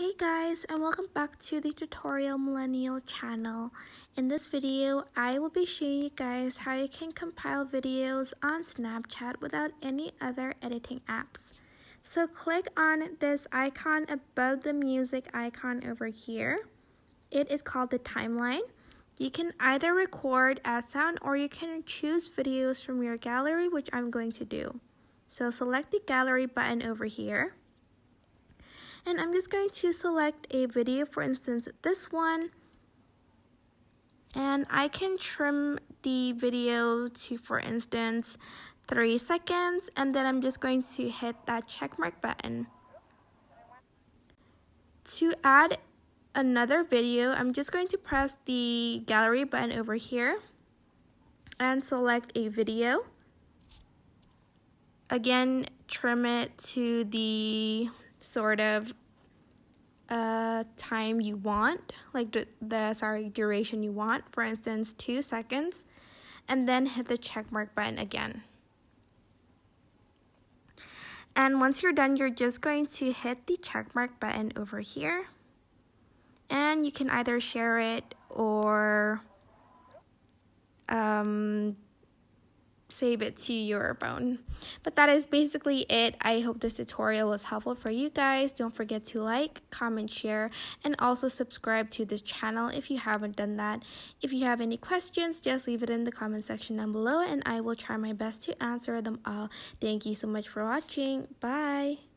Hey guys, and welcome back to the Tutorial Millennial channel. In this video, I will be showing you guys how you can compile videos on Snapchat without any other editing apps. So click on this icon above the music icon over here. It is called the timeline. You can either record as sound or you can choose videos from your gallery, which I'm going to do. So select the gallery button over here. And I'm just going to select a video, for instance, this one. And I can trim the video to, for instance, 3 seconds. And then I'm just going to hit that checkmark button. To add another video, I'm just going to press the gallery button over here and select a video. Again, trim it to the sort of time you want, like the duration you want, for instance 2 seconds, and then hit the check mark button again. And once you're done, you're just going to hit the check mark button over here, and you can either share it or save it to your phone. But that is basically it. I hope this tutorial was helpful for you guys. Don't forget to like, comment, share, and also subscribe to this channel if you haven't done that. If you have any questions, just leave it in the comment section down below and I will try my best to answer them all. Thank you so much for watching. Bye.